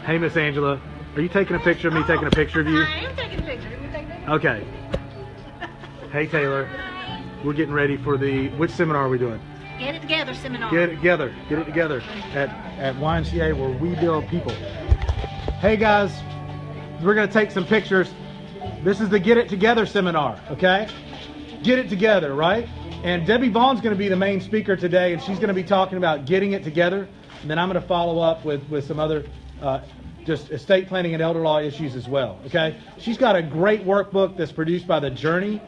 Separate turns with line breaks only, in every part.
Hey, Miss Angela, are you taking a picture of me taking a picture of you?
I am taking a picture. You take that?
Okay. Hey, Taylor. We're getting ready for which seminar are we doing?
Get It Together seminar.
Get it together. Get it together at YMCA, where we build people. Hey, guys. We're going to take some pictures. This is the Get It Together seminar, okay? Get it together, right? And Debbie Vaughn's going to be the main speaker today, and she's going to be talking about getting it together. And then I'm going to follow up with some other just estate planning and elder law issues as well, okay? She's got a great workbook that's produced by the Journey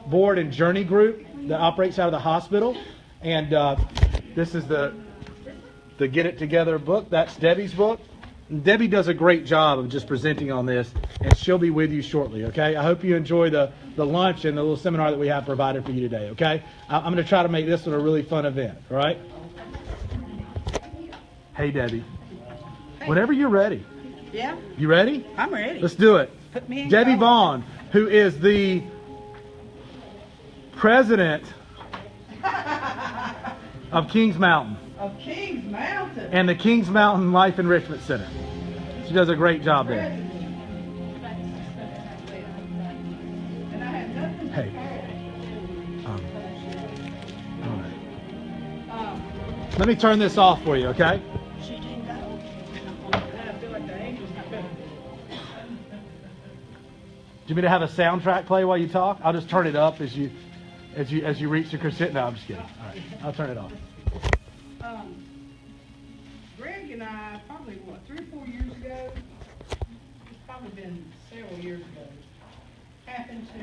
Board and Journey Group that operates out of the hospital. And this is the Get It Together book. That's Debbie's book. Debbie does a great job of just presenting on this, and she'll be with you shortly, okay? I hope you enjoy the lunch and the little seminar that we have provided for you today, okay? I'm going to try to make this one a really fun event, all right? Hey, Debbie. Whenever you're ready.
Yeah?
You ready?
I'm ready.
Let's do it.
Put me in
Debbie
control.
Vaughn, who is the president of Kings Mountain
Of Kings Mountain.
and the Kings Mountain Life Enrichment Center. She does a great job there.
And I had nothing to
Hey.
say.
All right. Let me turn this off for you, okay?
She didn't go. I feel like the angels not going.
Do you want me to have a soundtrack play while you talk? I'll just turn it up as you reach your crescendo. No, I'm just kidding. All right, I'll turn it off.
Greg and I, probably, 3 or 4 years ago, it's probably been several years ago, happened to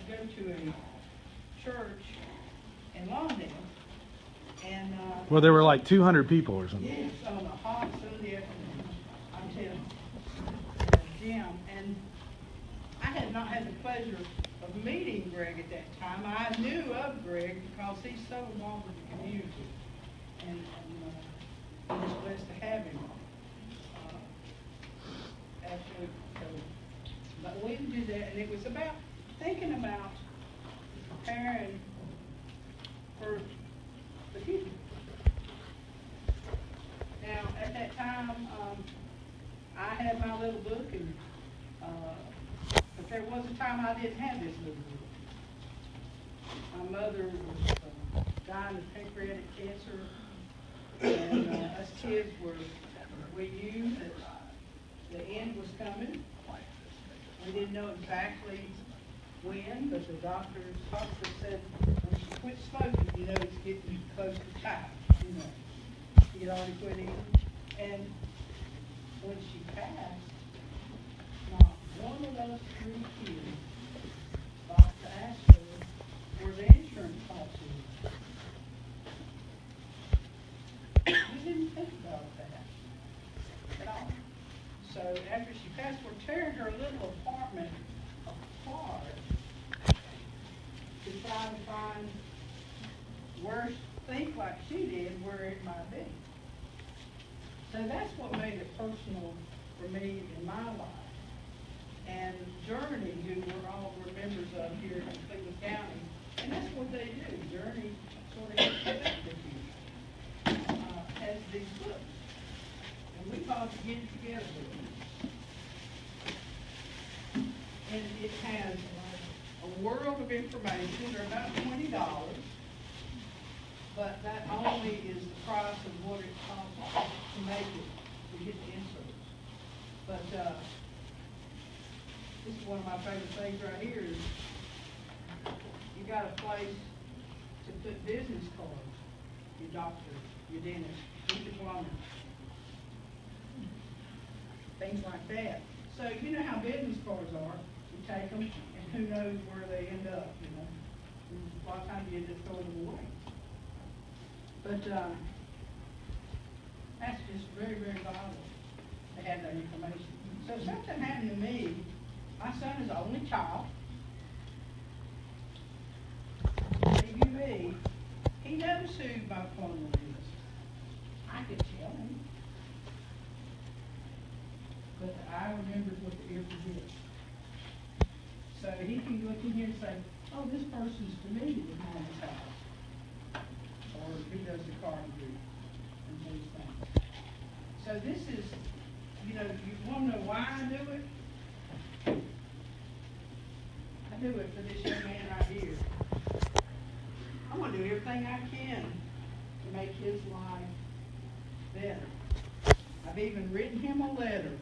go to a church in Lawndale. And,
Well, there were like 200 people or something.
yes, on a hot Sunday afternoon, I'm telling you, Jim, and I had not had the pleasure of meeting Greg at that time. I knew of Greg because he's so involved with the community, and I'm just blessed to have him. Absolutely. So, but we didn't do that, and it was about thinking about preparing for the future. Now, at that time, I had my little book, and but there was a time I didn't have this little book. My mother was dying of pancreatic cancer, and us kids we knew that the end was coming. We didn't know exactly when, but the doctor said when she quit smoking, it's getting close to time. She had already quit eating. And when she passed, not one of those 3 kids stopped to ask her where the insurance policy was. We didn't think about that at all. So after she passed, we're tearing her little apartment apart to try to find think like she did, where it might be. So that's what made it personal for me in my life. And Journey, who we're all members of here in Cleveland County, and that's what they do. Journey sort of gets connected with you. Has these books. And we call it Get It Together Books. And it has a world of information. They're about $20. But that only is the price of what it costs to make it, to get the inserts. But this is one of my favorite things right here is you got a place to put business cards, your doctor, your dentist, your plumber, things like that. So you know how business cards are. You take them, and who knows where they end up, And a lot of times you just throw them away. But that's just very, very vital to have that information. So if something happened to me, my son is the only child. Believe me, he knows who my plumber is. I could tell him. But the eye remembers what the ear forgets. So he can look in here and say, oh, this person's familiar with Mama's house. Or who does the carpentry and those things. So this is you know, you wanna know why I do it? I do it for this young man right here. I wanna do everything I can to make his life better. I've even written him a letter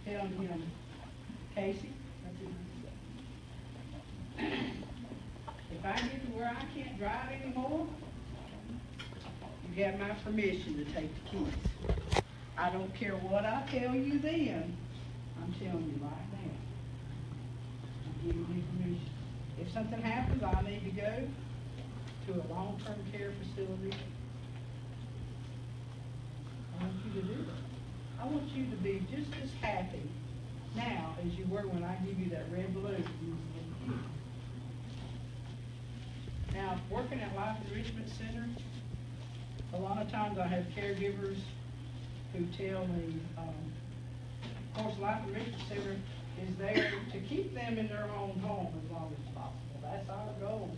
telling him, Casey, that's his name. If I get to where I can't drive anymore, you have my permission to take the kids. I don't care what I tell you then, I'm telling you right now. I'm giving you permission. If something happens, I need to go to a long-term care facility. I want you to do that. I want you to be just as happy now as you were when I give you that red balloon. Now, working at Life Enrichment Center, a lot of times I have caregivers who tell me, of course, Life Enrichment Center is there to keep them in their own home as long as possible. That's our goal,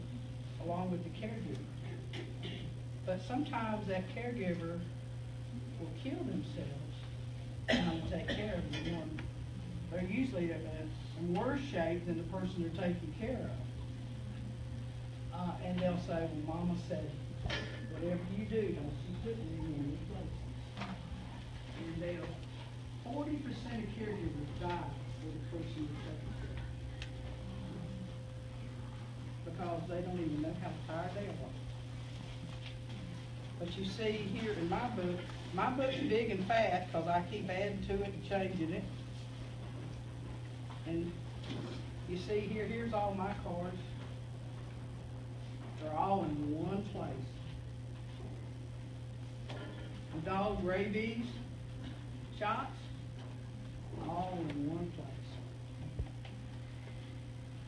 along with the caregiver. But sometimes that caregiver will kill themselves trying to take care of the one. They're usually in worse shape than the person they're taking care of. And they'll say, well, Mama said, whatever you do, don't you put me in any place. And they'll, 40% of caregivers die with the person they're taking care of. Because they don't even know how tired they are. But you see here in my book's big and fat because I keep adding to it and changing it. And you see here, here's all my cards. They're all in one place. The dog rabies shots, all in one place.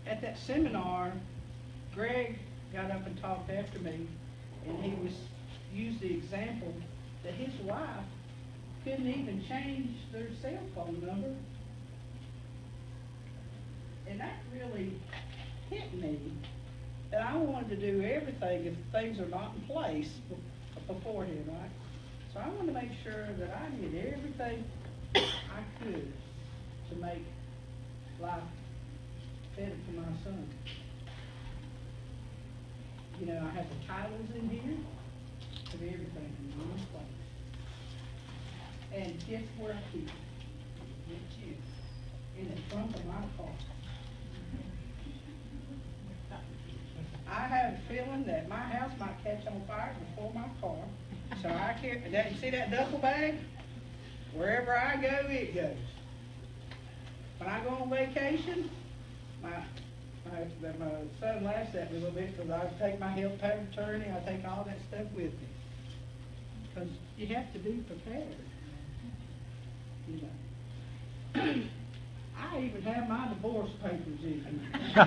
At that seminar, Greg got up and talked after me, and he used the example that his wife couldn't even change their cell phone number. And that really hit me. And I wanted to do everything if things are not in place beforehand, right? So I wanted to make sure that I did everything I could to make life better for my son. You know, I have the titles in here of everything in one place. And guess where I keep it? With you. In the trunk of my car. I have a feeling that my house might catch on fire before my car. So I carry, you see that duffel bag? Wherever I go, it goes. When I go on vacation, my son laughs at me a little bit because I take my health power of attorney, I take all that stuff with me. Because you have to be prepared. You know. I even have my divorce papers in here.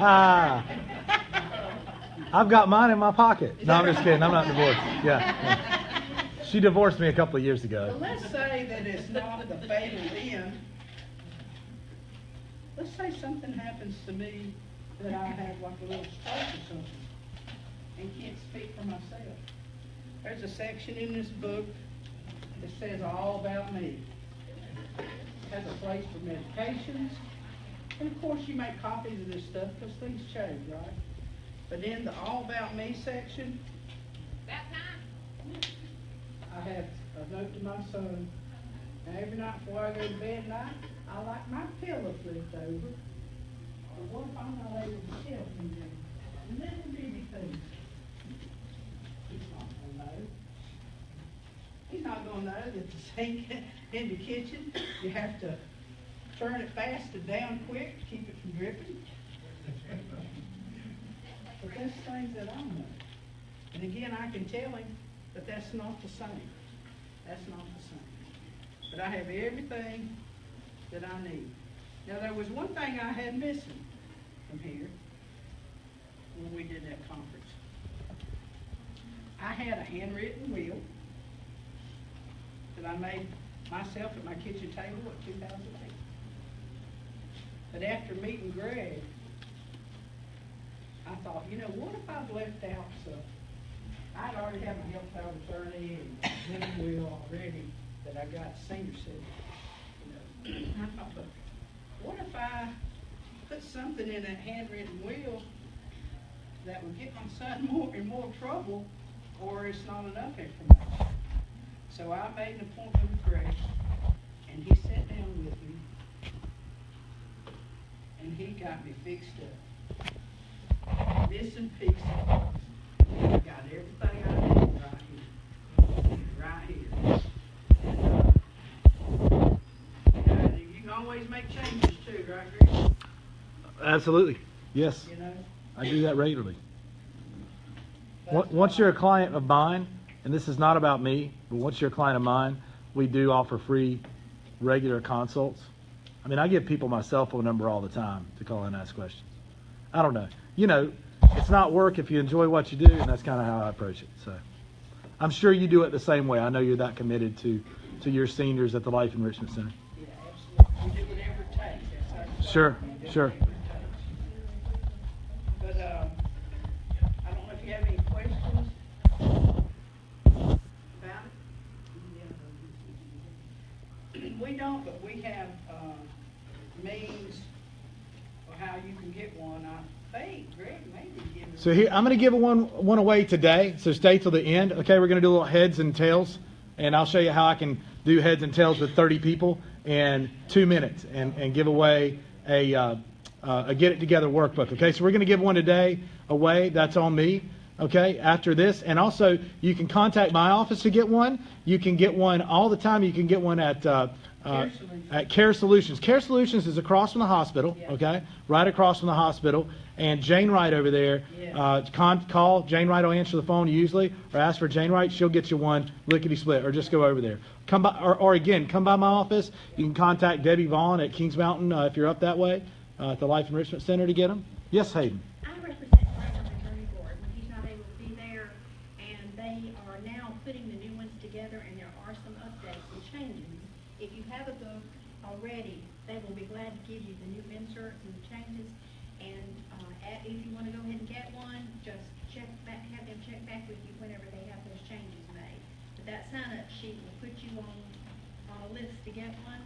I've got mine in my pocket. No, I'm just kidding. I'm not divorced. Yeah. She divorced me a couple of years ago.
But let's say that it's not the fatal end. Let's say something happens to me that I have like a little stroke or something and can't speak for myself. There's a section in this book that says all about me. It has a place for medications. And of course you make copies of this stuff because things change, right? But in the all about me section, I have a note to my son. And every night before I go to bed at night, I like my pillow flipped over. Or what if I'm not able to help him do? Little bitty things. He's not going to know. He's not going to know that the sink in the kitchen, you have to turn it fast and down quick to keep it from dripping. But that's things that I know. And again, I can tell him that that's not the same. That's not the same. But I have everything that I need. Now, there was one thing I had missing from here when we did that conference. I had a handwritten will that I made myself at my kitchen table in 2008. But after meeting Greg, I thought, you know, what if I've left out stuff? I'd already have a health power of attorney and living will already. that I got senior center. I thought, but what if I put something in that handwritten will that would get my son in more trouble, or it's not enough information? So I made an appointment with Greg, and he sat down with me, and he got me fixed up. Missing pieces. I got everything I need right here. And you can always make changes too, right, Greg?
Absolutely. Yes.
You know?
I do that regularly.
That's
Once
why-
you're a client of mine, and this is not about me, but once you're a client of mine, we do offer free regular consults. I mean, I give people my cell phone number all the time to call and ask questions. I don't know. You know, it's not work if you enjoy what you do, and that's kind of how I approach it. So I'm sure you do it the same way. I know you're that committed to your seniors at the Life Enrichment Center.
Yeah, absolutely. We do whatever it takes. That's our
Sure,
we do
sure.
whatever it takes. But I don't know if you have any questions about it. We don't, but we have means of how you can get one. I think Greg maybe give us.
So here, I'm going to give one away today. So stay till the end. Okay, we're going to do a little heads and tails, and I'll show you how I can do heads and tails with 30 people in 2 minutes, and give away a Get It Together workbook. Okay, so we're going to give one today away. That's on me. Okay, after this, and also you can contact my office to get one. You can get one all the time. You can get one at Care Solutions. Care Solutions is across from the hospital.
Yeah.
Okay, right across from the hospital. And Jane Wright over there,
Yeah.
call Jane Wright will answer the phone usually, or ask for Jane Wright. She'll get you one lickety split, or just go over there. Come by, or again, come by my office. You can contact Debbie Vaughn at Kings Mountain if you're up that way at the Life Enrichment Center to get them. Yes, Hayden.
I represent Frank on the jury board when he's not able to be there, and they are now putting the new ones together, and there are some updates and changes. If you have a book already, they will be glad to give you the new inserts and the changes. And if you want to go ahead and get one, just check back, have them check back with you whenever they have those changes made. But that sign-up sheet will put you on a list to get one,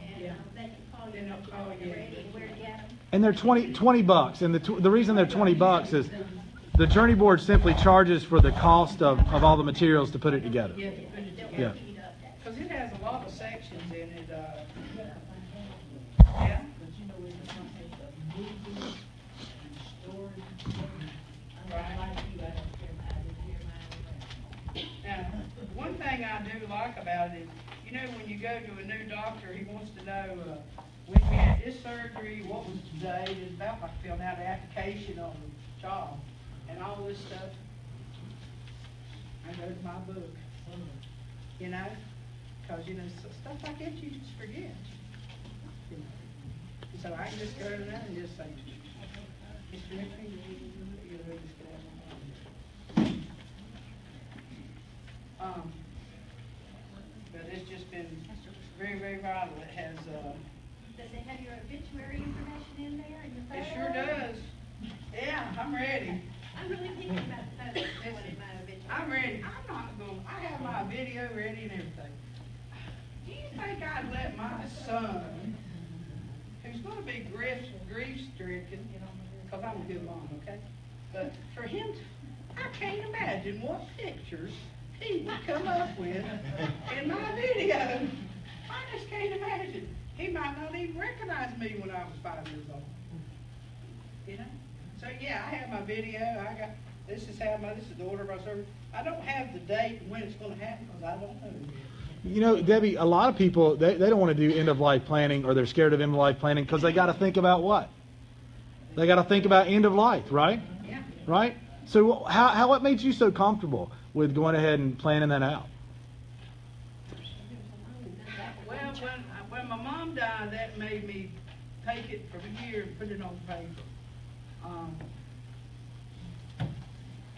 and
Yeah.
they can call you
Then they'll
when
call you.
they're ready and where to get them.
And they're 20 bucks. And the reason they're 20 bucks is the Journey Board simply charges for the cost of all the materials to put it together.
Yeah, you put it
They'll
together.
Yeah.
give you the updates.
Because it has a lot of sections in it, yeah. Now, one thing I do like about it is, you know, when you go to a new doctor, he wants to know, when you had this surgery, what was the date, it's about like filling out an application on the job, and all this stuff. I go to my book, you know, because, you know, stuff like that you just forget. You know. So I can just go to that and just say, Mr. Ripley, you know, just get out. But it's just been very, very vital. It has,
Does it have your obituary information in there and your
it
photo?
sure does. Yeah, I'm ready.
I'm really thinking about the photo for one in my obituary.
I'm ready. I'm not going, I have my video ready and everything. Do you think I'd let my son, who's gonna be grief-stricken, because I'm a good mom, okay? But for him, I can't imagine what pictures he would come up with in my video. I just can't imagine. He might not even recognize me when I was 5 years old. You know? So yeah, I have my video. This is the order of my service. I don't have the date when it's gonna happen because I don't know yet.
You know, Debbie, a lot of people, they don't want to do end-of-life planning, or they're scared of end-of-life planning because they got to think about what? They got to think about end of life, right?
Yeah.
Right? So what made you so comfortable with going ahead and planning that out?
Well, when my mom died, that made me take it from here and put it on paper.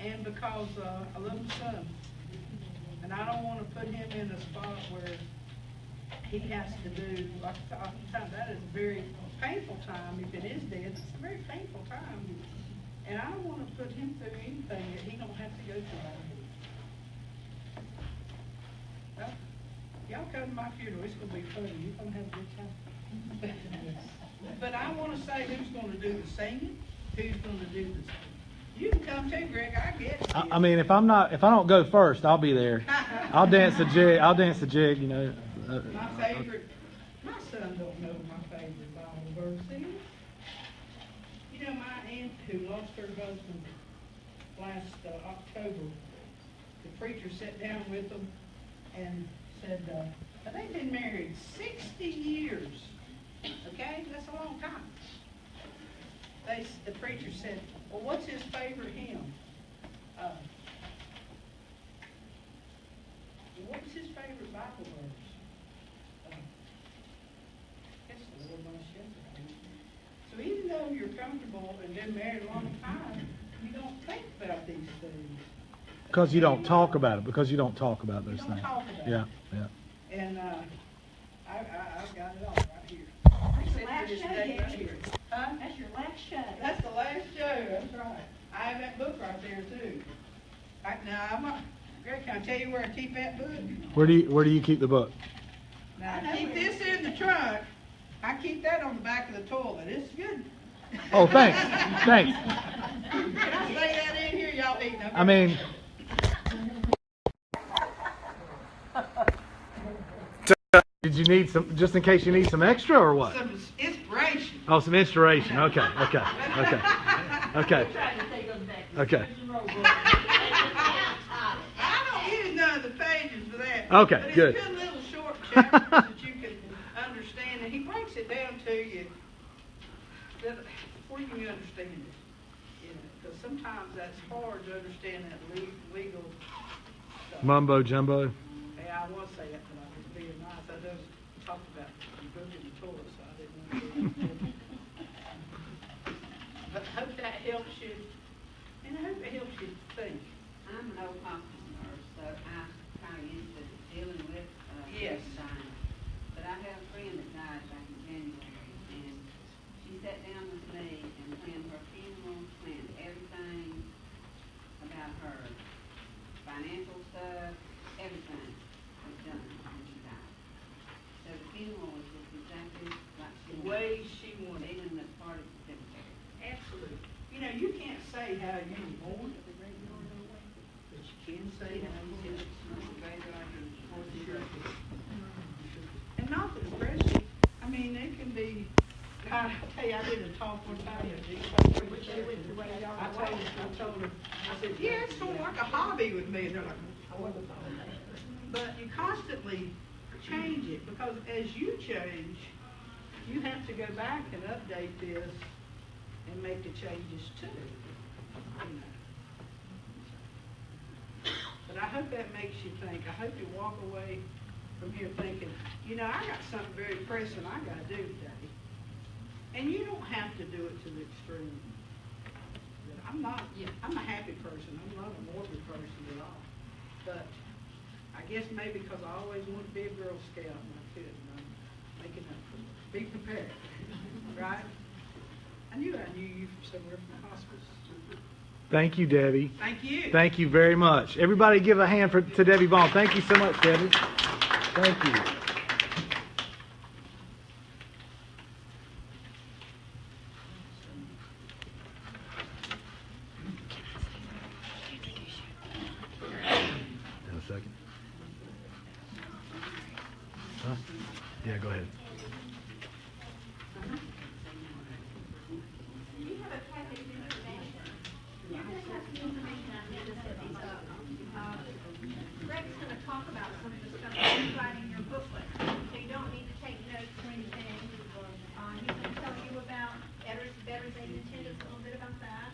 And because I love my son, and I don't want to put him in a spot where he has to do, like sometimes that is a very painful time. If it is dead, it's a very painful time. And I don't want to put him through anything that he don't have to go through. Well, Y'all come to my funeral, it's gonna be funny, you're gonna have a good time. But I wanna say who's gonna do the singing, who's gonna do the singing. You can come too, Greg, I get it.
I mean, if I don't go first, I'll be there. I'll dance the jig, you know.
My favorite, my son don't know my favorite Bible verse is. You know, my aunt who lost her husband last October, the preacher sat down with them and said, they've been married 60 years. Okay, that's a long time. The preacher said, well, what's his favorite hymn? What's his favorite Bible verse? It's the Lord my shepherd. So even though you're comfortable and been married a long time, you don't think about these things.
Because you don't talk about it. Because you don't talk about those
You don't
things.
talk about
Yeah,
it.
yeah.
And I've got it all right here.
That's the last
This
show,
date right
Gary.
here. Huh?
That's your last show.
That's the last show, that's right. I have that book right there too. Greg, can I tell you where I keep that book?
Where do you keep the book?
Now, I keep this in the trunk. I keep that on the back of the toilet. It's good.
Oh, thanks. Thanks.
Can I say that in here? Y'all eating, okay?
I mean, did you need some, just in case you need some extra or what?
Some inspiration.
Oh, some inspiration. Okay, okay, okay, okay, okay.
I don't use none of the pages for that.
Okay,
but
good.
It's good little short chapters that you can understand, and he breaks it down to you before you can understand it. You know, because sometimes that's hard to understand that legal stuff.
Mumbo jumbo.
Hey, I was saying that, but I was being nice. I just talked about the book in the toilet, so I didn't want to. But I hope that helps you, and I hope it helps you think.
I'm an old hospice nurse, so I'm kind of used to dealing with
Yes.
dying. But I have a friend that died back in January, and she sat down with me and planned her funeral, planned everything about her, financial stuff, everything was done when she died. So the funeral was just exactly like she
The
wanted,
way she wanted.
even the party certificate.
Absolutely. You know, you can't say how you were born, but you can say how you did it. And not the depression. I mean, it can be, I tell you, I did a talk one time. I told her, I said, yeah, it's sort of like a hobby with me. And they're like, what? But you constantly change it, because as you change, you have to go back and update this and make the changes too. You know. But I hope that makes you think. I hope you walk away from here thinking, you know, I got something very pressing I got to do today. And you don't have to do it to the extreme. I'm a happy person. I'm not a morbid person at all. But I guess maybe because I always wanted to be a Girl Scout and I couldn't. I'm making up for it. Be prepared. Right? I knew you from somewhere from the hospice.
Thank you, Debbie.
Thank you.
Thank you very much. Everybody give a hand to Debbie Vaughn. Thank you so much, Debbie. Thank you. In a second. Huh? Yeah, go ahead.
You have a packet of information. You're going to have some information I need to set these up. Greg's going to talk about some of the stuff that you write in your booklet, so you don't need to take notes or anything. He's going to tell you about Better Aid Attendance, a little bit about that.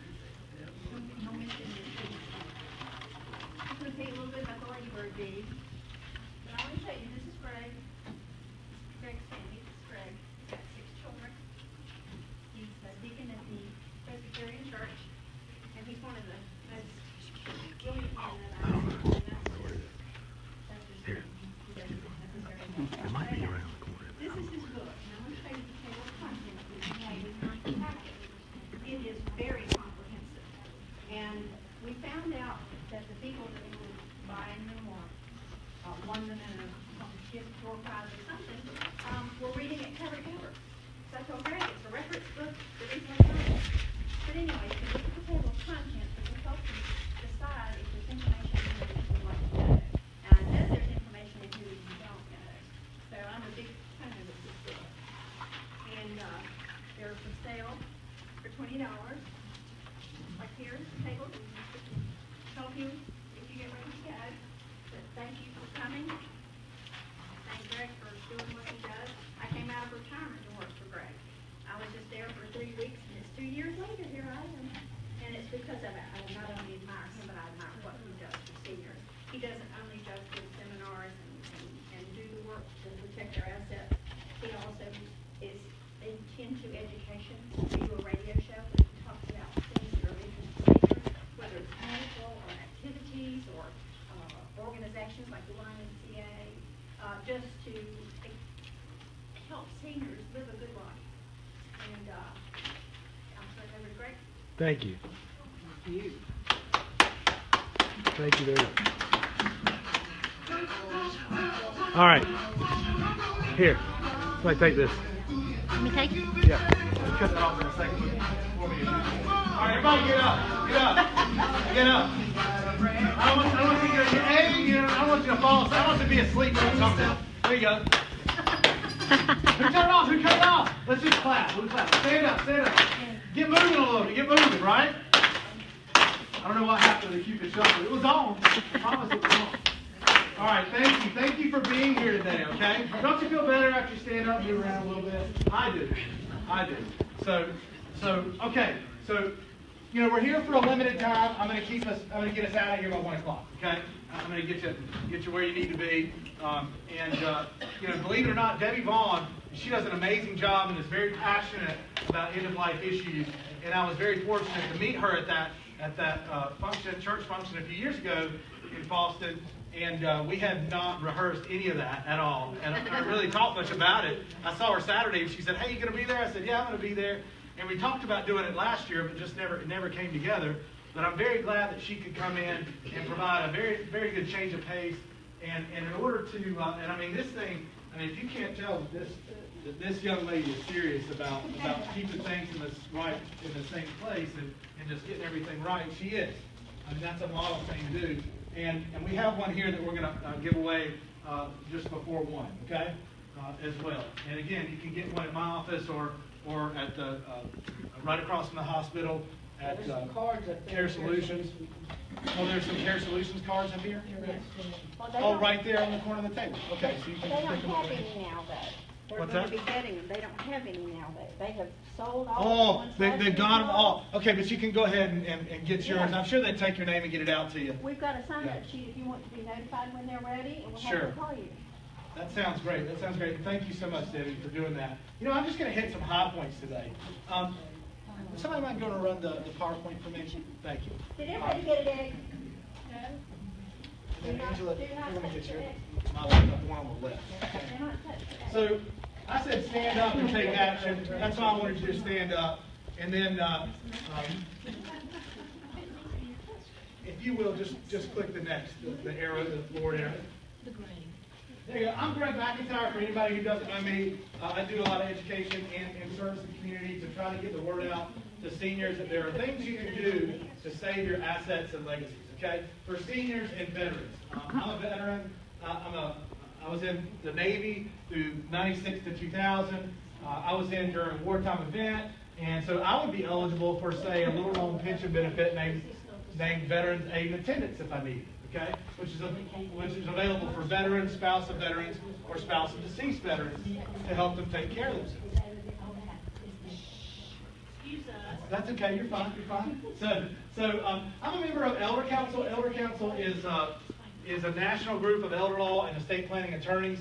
He'll mention this. He's going to tell you a little bit about the Ladybird deed. But I want to tell you, this is Greg. Greg's family. This is Greg. He's got 6 children. He's a deacon at the Presbyterian Church, and he's one of the most brilliant men that I know. And that's his
Here.
5 or something, were reading it cover to cover. So I told Greg, it's a reference book, the reason why it's on it. But anyway, if you look at the table of contents, it will help you decide if there's information in there that you would like to know. And I know there's information in here that you don't know. So I'm a big fan of this book. And they're for sale for $20. Like here's the table. Help you if you get ready to go. But thank you for coming. Thank Greg for doing what he does. I came out of retirement to work for Greg. I was just there for 3 weeks, and it's 2 years later, here I am. And it's because of it. I not only admire him, but I admire what he does for seniors. He doesn't only just give seminars and do the work to protect their assets. He also is into education. We do a radio show that talks about things that are interesting to seniors, whether it's medical or activities or organizations like the YMCA, just to help seniors live a good life. And I'm turning over to Greg.
Thank you.
Thank you.
Thank you very much. All right. Here. Somebody take this.
Let me take it.
Yeah. We'll cut that off in a second. All right, everybody get up. Get up. Get up. I don't want you to get I don't want you to fall. I want you to be asleep or something. There you go. Who cut it off? Who cut it off? Let's just clap. Let's clap. Stand up. Stand up. Get moving a little bit. Get moving, right? I don't know what happened to the Cupid shuffle. It was on. I promise it was on. All right, thank you. Thank you for being here today, okay? Don't you feel better after you stand up and move around a little bit? I do. I do. So, okay. So, you know, we're here for a limited time. I'm going to get us out of here by 1 o'clock, okay? I'm going to get you where you need to be. You know, believe it or not, Debbie Vaughn, she does an amazing job and is very passionate about end-of-life issues. And I was very fortunate to meet her at that church function a few years ago in Boston. And we had not rehearsed any of that at all. And I really talked much about it. I saw her Saturday and she said, "Hey, you going to be there?" I said, "Yeah, I'm going to be there." And we talked about doing it last year, but just it never came together. But I'm very glad that she could come in and provide a very, very good change of pace. And in order to, and I mean, this thing, I mean, if you can't tell that this young lady is serious about keeping things in the same place and just getting everything right, she is. I mean, that's a model thing to do. And we have one here that we're going to give away just before 1, okay, as well. And again, you can get one at my office or at the right across from the hospital at Care Solutions. Oh, there's some Care Solutions cards up here? Oh, right there on the corner of the table. Okay, so you can
They don't
pick them
have
up.
any now, though. They're
What's
going to
that?
be getting them. They don't have any now, though. They have sold all
Oh,
the ones
they've got them all. Okay, but you can go ahead and get yours.
Yeah.
I'm sure they'd take your name and get it out to you.
We've got a sign-up
Yeah.
sheet if you want to be notified when they're ready, and we'll have
Sure.
them call you.
That sounds great. That sounds great. Thank you so much, Debbie, for doing that. You know, I'm just going to hit some high points today. Somebody might go to run the PowerPoint for me? Thank you.
Did everybody get it, Egg? No?
And Angela,
Do not
you're going to
touch
get your
it.
my laptop, the one on the left.
Do not touch it.
So I said stand up and take action. That's why I wanted you to stand up. And then, if you will, just click the next, the arrow, the forward arrow. There you go. I'm Greg McIntyre. For anybody who doesn't know me, I do a lot of education and service in the community to try to get the word out to seniors that there are things you can do to save your assets and legacies. Okay, for seniors and veterans. I'm a veteran. I was in the Navy through '96 to 2000. I was in during a wartime event, and so I would be eligible for, say, a little known pension benefit named Veterans Aid and Attendance if I need it. Okay, which is available for veterans, spouse of veterans, or spouse of deceased veterans to help them take care of themselves. That's okay. You're fine. You're fine. So I'm a member of Elder Council. Elder Council is a national group of elder law and estate planning attorneys.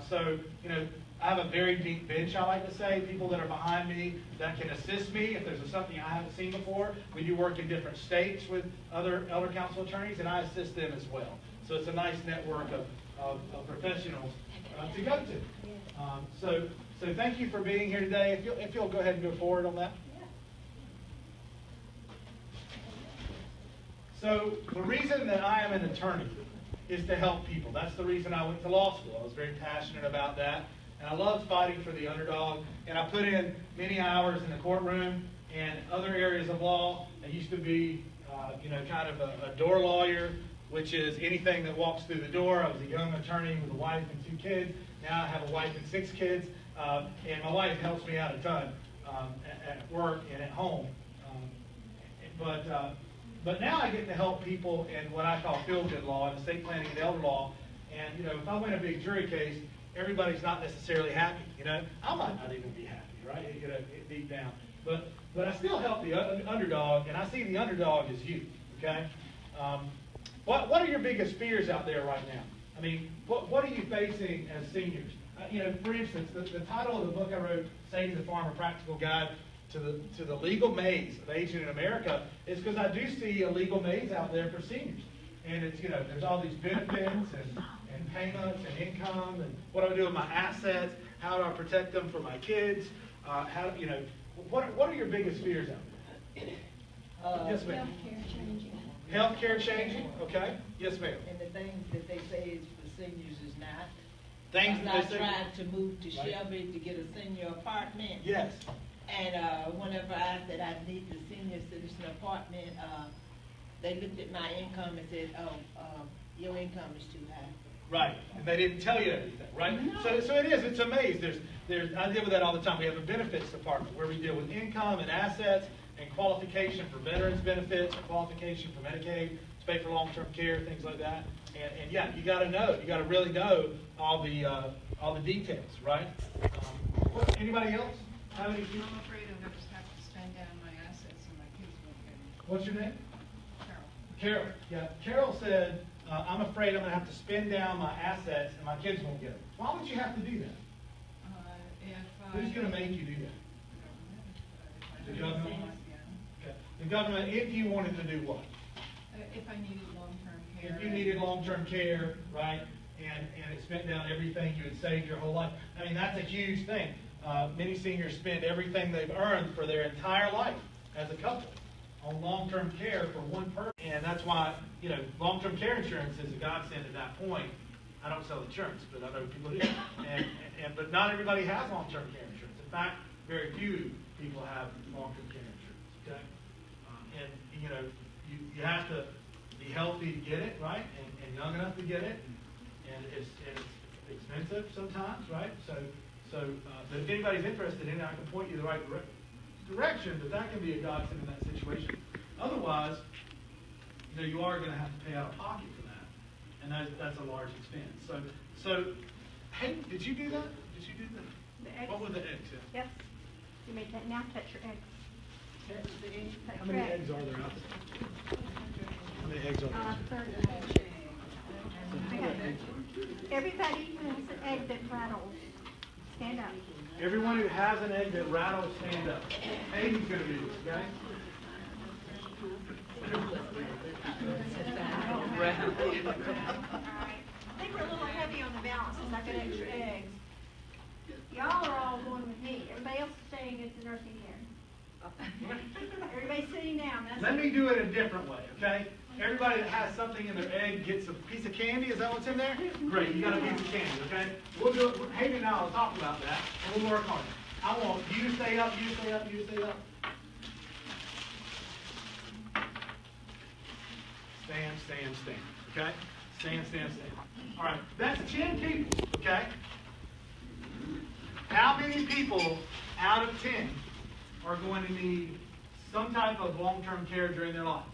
So you know, I have a very deep bench, I like to say, people that are behind me that can assist me if there's something I haven't seen before. We do work in different states with other Elder Council attorneys, and I assist them as well. So it's a nice network of professionals to go to. So thank you for being here today. If you'll go ahead and go forward on that. So the reason that I am an attorney is to help people. That's the reason I went to law school. I was very passionate about that. And I loved fighting for the underdog. And I put in many hours in the courtroom and other areas of law. I used to be, kind of a door lawyer, which is anything that walks through the door. I was a young attorney with a wife and 2 kids. Now I have a wife and 6 kids. And my wife helps me out a ton at work and at home. But now I get to help people in what I call feel-good law and estate planning and elder law. And, if I win a big jury case, everybody's not necessarily happy. I might not even be happy, right? Deep down. But I still help the underdog, and I see the underdog as you, okay? What are your biggest fears out there right now? I mean, what are you facing as seniors? For instance, the title of the book I wrote, Saving the Farmer: Practical Guide to the Legal Maze of Aging in America, is because I do see a legal maze out there for seniors. And it's, there's all these benefits and payments and income, and what do I do with my assets? How do I protect them for my kids? What are your biggest fears out there? Yes, ma'am.
Healthcare changing.
Healthcare changing? Okay. Yes, ma'am.
And the things that they say is for seniors is not.
Things
I'm
that
not
they say.
trying to move to
Right.
Shelby to get a senior apartment.
Yes.
And whenever I said I need the senior citizen apartment, they looked at my income and said, your income is too high.
Right, and they didn't tell you everything, right? So it is, it's a maze. I deal with that all the time. We have a benefits department where we deal with income and assets and qualification for veterans benefits, qualification for Medicaid, to pay for long-term care, things like that. And yeah, you got to know. You got to really know all the details, right? Anybody else? How many people?
I'm afraid I'm going to have to spend down my assets and my kids won't get them.
What's your name?
Carol.
Carol. Yeah. Carol said, I'm afraid I'm going to have to spend down my assets and my kids won't get them. Why would you have to do that? Who's going to make you do that? The government?
Yeah.
Okay. The government, if you wanted to do what?
If I needed long-term care.
If you needed long-term care, right, and it spent down everything you had saved your whole life. I mean, that's a huge thing. Many seniors spend everything they've earned for their entire life as a couple on long-term care for one person. And that's why, long-term care insurance is a godsend at that point. I don't sell insurance, but I know people do. But not everybody has long-term care insurance. In fact, very few people have long-term care insurance, okay? You have to be healthy to get it, right? And young enough to get it. And it's expensive sometimes, right? But if anybody's interested in it, I can point you the right direction, but that can be a godsend in that situation. Otherwise, you are going to have to pay out of pocket for that, and that's a large expense. So, hey, did you do that? Did you do that?
The eggs.
What were the eggs? Yeah.
Yes. You may now touch your eggs.
How many eggs are there out there? How many eggs are there?
30. Okay. Everybody who has an egg that rattles, stand up.
Everyone who has an egg that rattles, stand up. Hayden's going to do this, okay?
I think we're a little heavy on the balance since I've got extra eggs. Y'all are all going with me. Everybody else is staying at the nursing care. Everybody's sitting down.
Let me do it a different way, okay? Everybody that has something in their egg gets a piece of candy. Is that what's in there? Great, you got a piece of candy, okay? We'll do it. Hayden and I will talk about that, and we'll work on it. I want you to stay up, you to stay up, you to stay up. Stand, okay? Stand. All right, that's 10 people, okay? How many people out of 10 are going to need some type of long-term care during their life?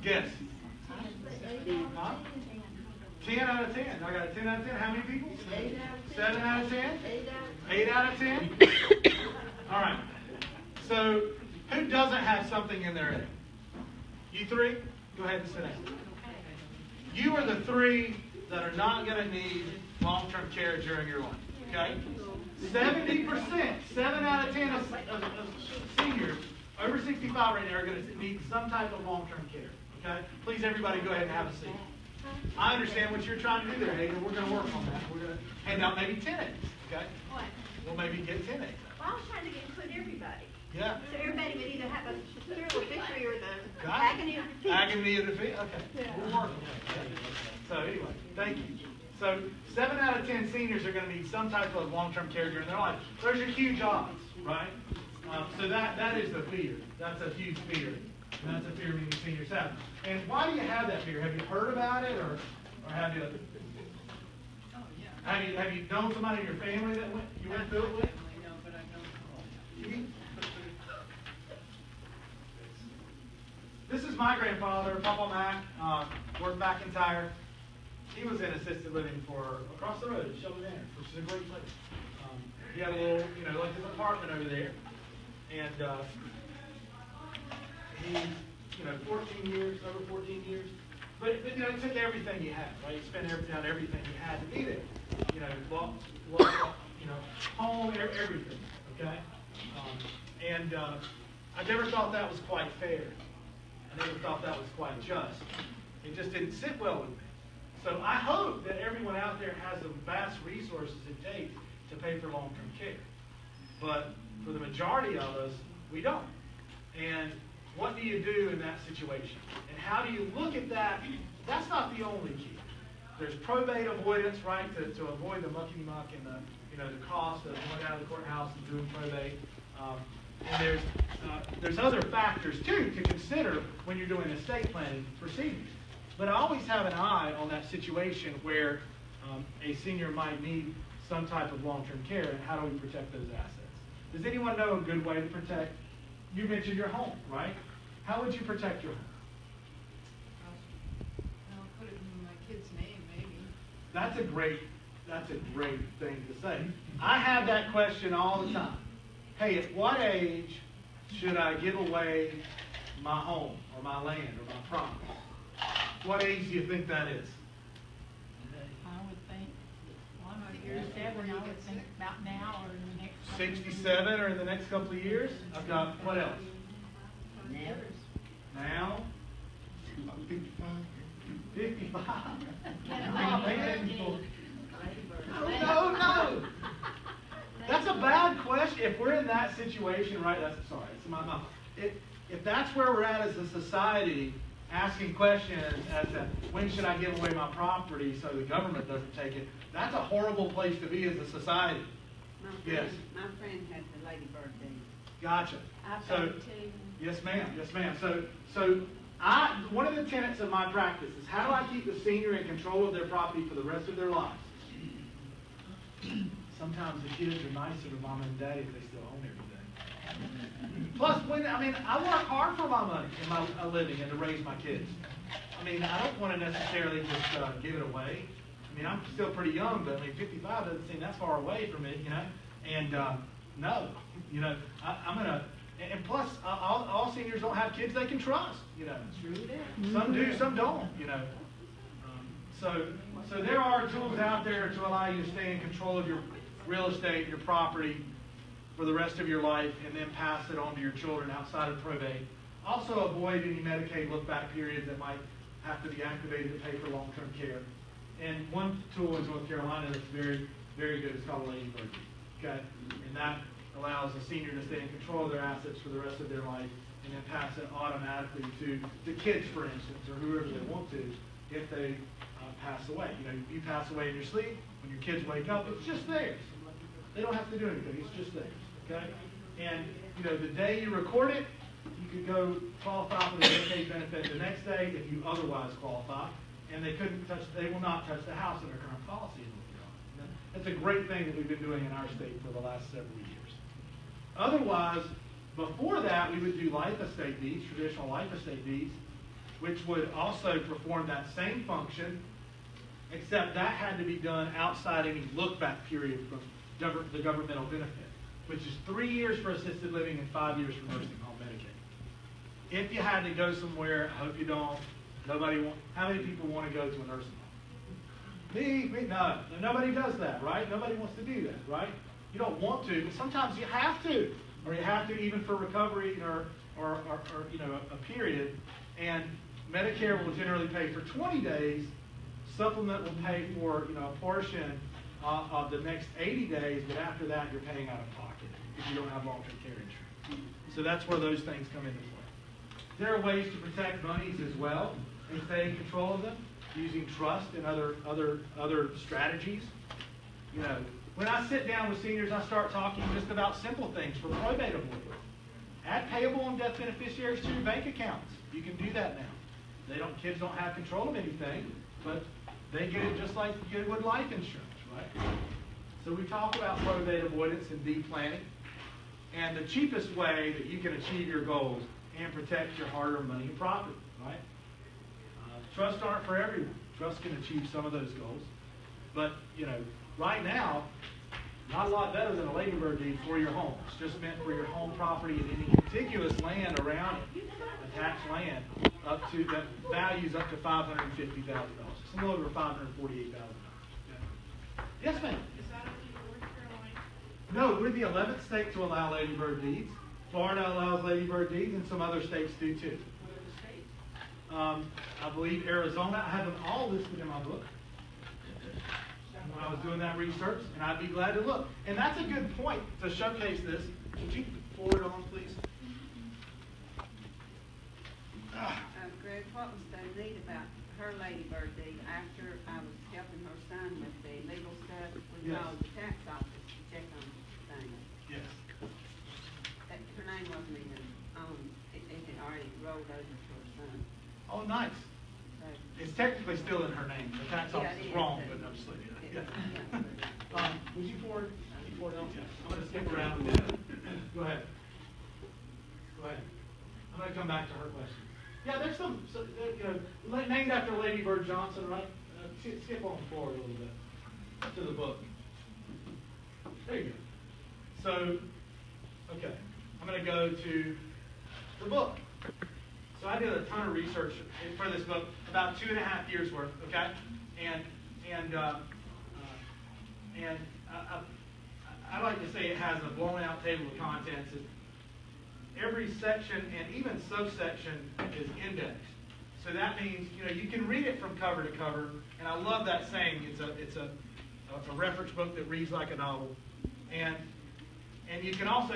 Guess. Huh? 10 out of 10. I got a 10 out of 10. How many people? 7 out of 10? 8 out of 10? All right. So, who doesn't have something in their egg? You three? Go ahead and sit down. You are the 3 that are not going to need long-term care during your life. Okay? 70%, 7 out of 10 of seniors over 65 right now are going to need some type of long-term care. Okay? Please, everybody, go ahead and have a seat. I understand what you're trying to do there, Hayden. We're going to work on that. We're going to hand out maybe 10 eggs. Okay?
What?
We'll maybe get 10 eggs.
Well, I was trying to include everybody.
Yeah.
So everybody would either have a spiritual victory or the
Got it.
agony of defeat.
Agony of defeat, okay. We'll work on that. So anyway, thank you. So 7 out of 10 seniors are going to need some type of long-term care during their life. Those are huge odds, right? So that is the fear. That's a huge fear. And that's a fear many seniors have. And why do you have that fear? Have you heard about it, or have you?
Oh, yeah.
Have you known somebody in your family that you went through it with?
I know, but I don't.
This is my grandfather, Papa Mac, worked McIntyre. He was in assisted living for across the road at Shelby Manor, which is a great place. He had a little, like his apartment over there. And he, 14 years, over 14 years. But it took everything he had, right? He spent everything he had to be there. Home, everything, okay? I never thought that was quite fair. I never thought that was quite just. It just didn't sit well with me. So I hope that everyone out there has the vast resources it takes to pay for long-term care. But for the majority of us, we don't. And what do you do in that situation? And how do you look at that? That's not the only key. There's probate avoidance, right, to avoid the mucky-muck and the cost of going out of the courthouse and doing probate. And there's other factors, too, to consider when you're doing estate planning for seniors. But I always have an eye on that situation where a senior might need some type of long-term care, and how do we protect those assets? Does anyone know a good way to protect? You mentioned your home, right? How would you protect your home?
I'll put it in my kid's name, maybe.
That's a great thing to say. I have that question all the time. Hey, at what age should I give away my home or my land or my property? What age do you think that is?
I would think 107, I would think about now or in the next.
67 or in the next couple of years? I've got, what else? Now? 55. Oh, man. No. That's a bad question. If we're in that situation, right? It's my mouth. If that's where we're at as a society, asking questions as to when should I give away my property so the government doesn't take it, that's a horrible place to be as a society. Yes.
My friend had the Lady Bird thing.
Gotcha.
I've
So,
got it too.
yes, ma'am. So one of the tenets of my practice is how do I keep the senior in control of their property for the rest of their lives? Sometimes the kids are nicer to mom and daddy if they still own everything. Plus, I work hard for my money and my living and to raise my kids. I don't want to necessarily just give it away. I'm still pretty young, but 55 doesn't seem that far away from it, And no, I'm gonna. And plus, all seniors don't have kids they can trust, Some do, some don't, So there are tools out there to allow you to stay in control of your real estate, your property, for the rest of your life, and then pass it on to your children outside of probate. Also avoid any Medicaid look-back periods that might have to be activated to pay for long-term care. And one tool in North Carolina that's very, very good is called a Lady Bird. Okay? And that allows a senior to stay in control of their assets for the rest of their life and then pass it automatically to the kids, for instance, or whoever they want to, if they pass away. You pass away in your sleep, when your kids wake up, it's just theirs. They don't have to do anything, it's just theirs. Okay? And, the day you record it, you could go qualify for the Medicaid benefit the next day if you otherwise qualify, and they will not touch the house under current policy in North Carolina. That's a great thing that we've been doing in our state for the last several years. Otherwise, before that, we would do life estate deeds, traditional life estate deeds, which would also perform that same function, except that had to be done outside any look-back period from the governmental benefit, which is 3 years for assisted living and 5 years for nursing home Medicaid. If you had to go somewhere, I hope you don't, how many people want to go to a nursing home? Me, no. Nobody does that, right? Nobody wants to do that, right? You don't want to, but sometimes you have to, or you have to even for recovery or a period. And Medicare will generally pay for 20 days. Supplement will pay for a portion of the next 80 days, but after that you're paying out of pocket if you don't have long-term care insurance. So that's where those things come into play. There are ways to protect monies as well and stay in control of them using trust and other strategies. You know, when I sit down with seniors, I start talking just about simple things for probate avoidance. Add payable and death beneficiaries to your bank accounts. You can do that now. Kids don't have control of anything, but they get it just like you get with life insurance, right? So we talk about probate avoidance and deed planning, and the cheapest way that you can achieve your goals and protect your hard-earned money and property, right? Trusts aren't for everyone. Trusts can achieve some of those goals, but you know, right now, not a lot better than a ladybird deed for your home. It's just meant for your home property and any contiguous land around it, attached land, up to that values up to $550,000. It's a little over $548,000. Yes, ma'am.
Is that only North Carolina?
No, we're the 11th state to allow ladybird deeds. Florida allows ladybird deeds, and some other states do too.
What are the states?
I believe Arizona. I have them all listed in my book when I was doing that research, and I'd be glad to look. And that's a good point to showcase this. Would you forward on, please?
Greg, what was so neat about her ladybird deed, after I was helping her son with the legal stuff, we
Yes.
called the tax office to check on things.
Yes.
Her name wasn't even on, it had already rolled over to her son.
Oh, nice.
So,
It's technically still in her name. The tax
Yeah,
office
it
is
is.
wrong, but I'm just leaving it. Yeah. Would you forward on? I'm going to skip around. Go ahead. Go ahead. I'm going to come back to her question. Yeah, there's named after Lady Bird Johnson, right? Skip on forward a little bit to the book. There you go. So, okay, I'm going to go to the book. So I did a ton of research for this book, about 2.5 years worth, okay? And I like to say it has a blown out table of contents. Every section and even subsection is indexed. So that means, you know, you can read it from cover to cover, and I love that saying. It's a reference book that reads like a novel, and you can also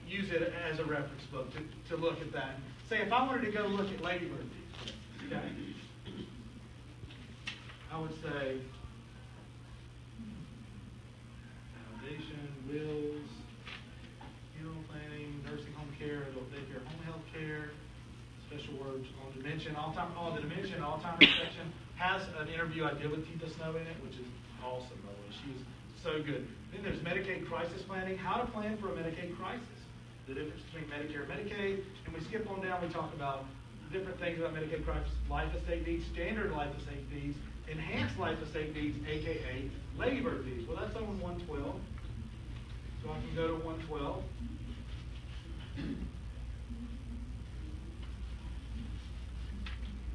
use it as a reference book to look at that. Say if I wanted to go look at ladybird deeds, okay, I would say foundation, wills, funeral planning, nursing home care, adult daycare, home health care, special words on dementia, the dementia and Alzheimer's section has an interview I did with Tita Snow in it, which is awesome, by the way. She was so good. Then there's Medicaid crisis planning, how to plan for a Medicaid crisis, the difference between Medicare and Medicaid, and we skip on down, we talk about different things about Medicaid crisis, life estate deeds, standard life estate deeds, enhanced life estate deeds, aka ladybird deeds. Well, that's on 112. So I can go to 112.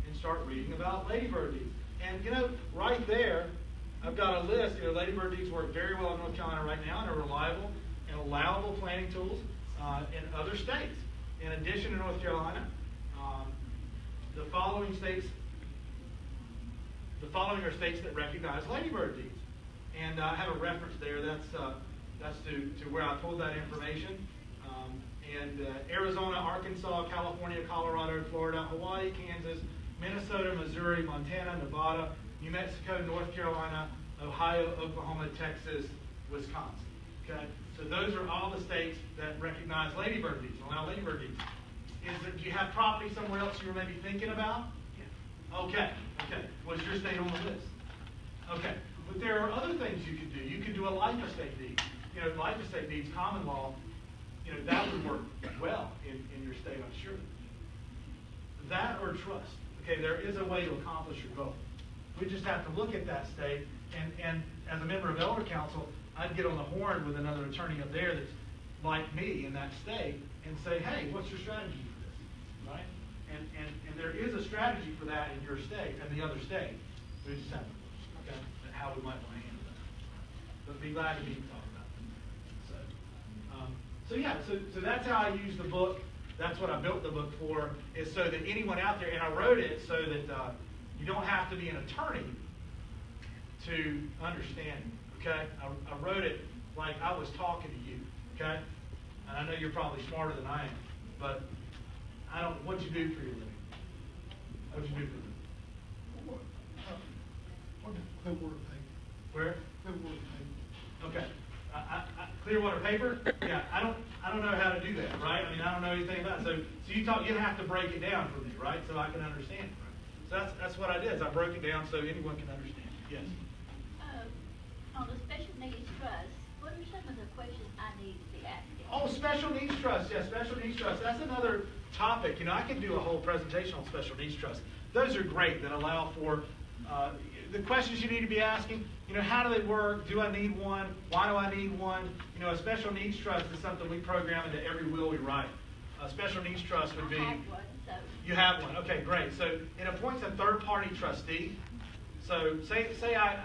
And start reading about ladybird deeds. And you know, right there, I've got a list. You know, ladybird deeds work very well in North Carolina right now and are reliable and allowable planning tools in other states. In addition to North Carolina, the following are states that recognize ladybird deeds. And I have a reference there. That's to where I pulled that information. Arizona, Arkansas, California, Colorado, Florida, Hawaii, Kansas, Minnesota, Missouri, Montana, Nevada, New Mexico, North Carolina, Ohio, Oklahoma, Texas, Wisconsin. Okay? So those are all the states that recognize ladybird deeds, allow ladybird deeds. Do you have property somewhere else you were maybe thinking about? Yeah. Okay. Was your state on the list? Okay. But there are other things you could do. You could do a life estate deed. You know, life estate deeds, common law, you know, that would work well in your state, I'm sure. That or trust. Okay, there is a way to accomplish your goal. We just have to look at that state, and as a member of Elder Council, I'd get on the horn with another attorney up there that's like me in that state and say, hey, what's your strategy for this, right? And there is a strategy for that in your state and the other state. We just have to look, okay, at how we might want to handle that. But be glad to be talk about that. So that's how I use the book. That's what I built the book for, is so that anyone out there, and I wrote it so that you don't have to be an attorney to understand it, okay? I wrote it like I was talking to you, okay? and I know you're probably smarter than I am, but what'd you do for your living? What'd you do for a living?
Clearwater paper.
Where?
Clearwater paper.
Okay. Clearwater paper? Yeah, I don't know how to do that, right? I mean, I don't know anything about it. So you have to break it down for me, right? So I can understand it, right? So that's what I did, is I broke it down so anyone can understand. Yes.
On the special needs trust, what are some of the questions I need to be asking?
Oh, special needs trust. Yeah, special needs trust. That's another topic. You know, I could do a whole presentation on special needs trust. Those are great that allow for the questions you need to be asking. You know, how do they work? Do I need one? Why do I need one? You know, a special needs trust is something we program into every will we write. A special needs trust would be.
I have one, so.
You have one. Okay, great. So it appoints a third-party trustee. So say I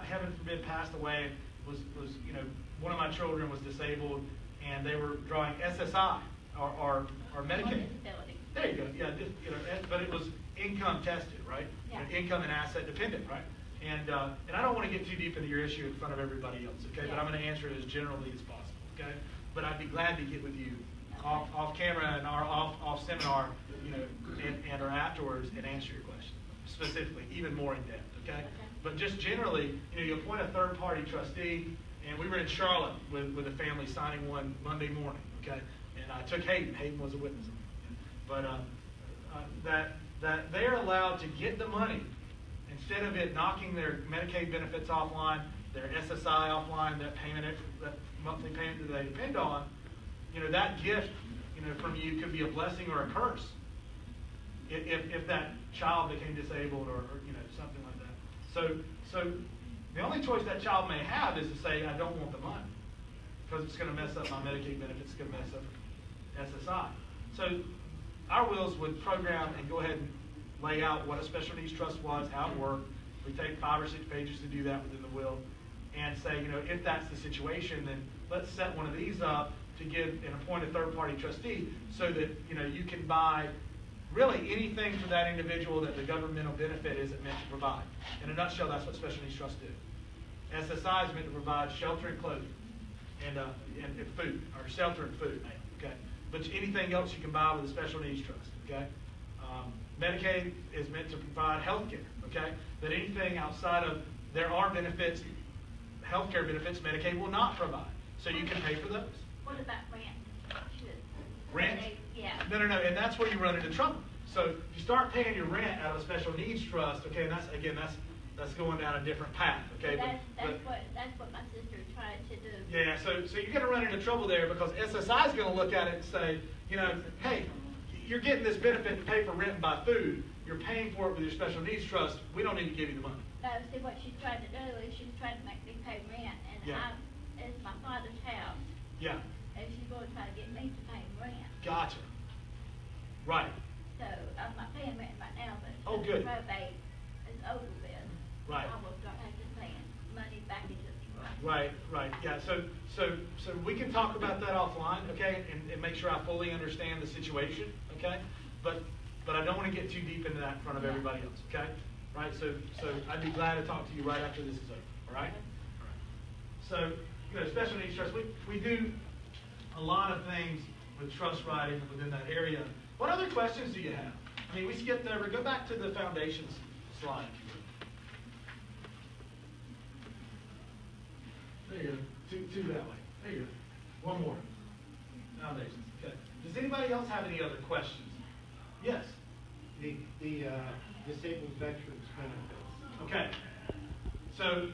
heaven forbid, passed away, was you know, one of my children was disabled, and they were drawing SSI or Medicaid. There you go. Yeah, you know, but it was income tested, right?
Yeah.
Income and asset dependent, right? And I don't want to get too deep into your issue in front of everybody else, okay? But I'm going to answer it as generally as possible, okay? But I'd be glad to get with you off camera and our off seminar, you know, and or afterwards and answer your question specifically, even more in depth, okay? But just generally, you know, you appoint a third party trustee, and we were in Charlotte with a family signing one Monday morning, okay? And I took Hayden. Hayden was a witness. But that they're allowed to get the money instead of it knocking their Medicaid benefits offline, their SSI offline, that monthly payment that they depend on. You know, that gift, you know, from you could be a blessing or a curse if that child became disabled or you know, something like that. So the only choice that child may have is to say, I don't want the money because it's going to mess up my Medicaid benefits, it's going to mess up SSI. So our wills would program and go ahead and lay out what a special needs trust was, how it worked. We take 5 or 6 pages to do that within the will and say, you know, if that's the situation, then let's set one of these up to give and appoint a third-party trustee so that, you know, you can buy really anything for that individual that the governmental benefit isn't meant to provide. In a nutshell, that's what special needs trusts do. SSI is meant to provide shelter and clothing and food, or shelter and food, okay? But anything else you can buy with a special needs trust, okay? Medicaid is meant to provide health care, okay? But anything outside of, there are benefits, health care benefits Medicaid will not provide. So you can pay for those.
What about rent?
Rent?
Yeah.
No, and that's where you run into trouble. So if you start paying your rent out of a special needs trust, okay, and that's going down a different path, okay?
That's what my sister tried to do.
Yeah, so you're going to run into trouble there because SSI is going to look at it and say, you know, hey, you're getting this benefit to pay for rent and buy food. You're paying for it with your special needs trust. We don't need to give you the money.
No, see, what she tried to do is she tried to make me pay rent, and
Yeah.
it's my father's house,
Yeah,
and she's going to try to get me to pay rent.
gotcha. Right.
So I'm not paying rent right now, but
Oh, good.
the probate is over with.
Right.
I will start having to pay money back into the trust.
Right. Yeah. So we can talk about that offline, okay, and make sure I fully understand the situation, okay. But I don't want to get too deep into that in front of everybody else, okay. Right. So I'd be glad to talk to you right after this is over. All right. All right. So you know, special needs trust. We do a lot of things with trust writing within that area. What other questions do you have? I mean, we skipped over. Go back to the foundations slide. There you go. Two that way. There you go. One more. Foundations. Okay. Does anybody else have any other questions? Yes.
The disabled veterans benefits.
Okay. So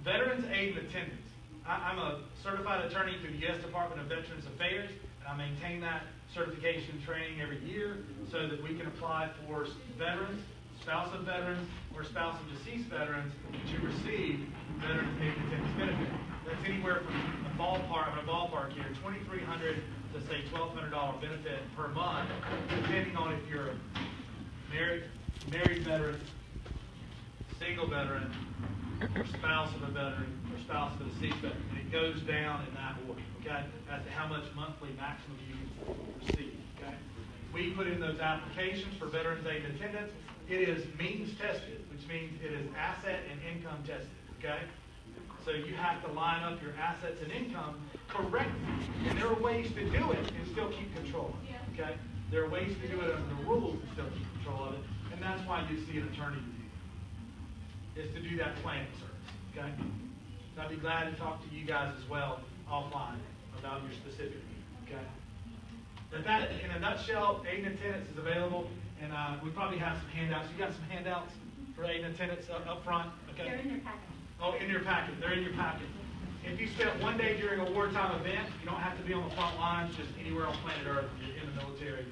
Veterans Aid and Attendance. I'm a certified attorney through the U.S. Department of Veterans Affairs, and I maintain that certification training every year so that we can apply for veterans, spouse of veterans, or spouse of deceased veterans to receive Veterans Aid and Attendance benefit. That's anywhere from a ballpark here, $2,300 to say $1,200 benefit per month, depending on if you're a married veteran, single veteran, or spouse of a veteran, or spouse of a deceased veteran. And it goes down in that order, okay, as to how much monthly maximum you can receive, okay? We put in those applications for Veterans Aid and Attendance. It is means tested, which means it is asset and income tested, okay? So you have to line up your assets and income correctly. And there are ways to do it and still keep control of it. Okay? There are ways to do it under the rules and still keep control of it. And that's why you see an attorney review. Is to do that planning service. Okay? So I'd be glad to talk to you guys as well offline about your specific need. Okay? But that, in a nutshell, aid and attendance is available, and we probably have some handouts. You got some handouts for aid and attendance up front? Okay.
They're in their packet.
Oh, in your packet. They're in your packet. If you spent one day during a wartime event, you don't have to be on the front lines, just anywhere on planet Earth, you're in the military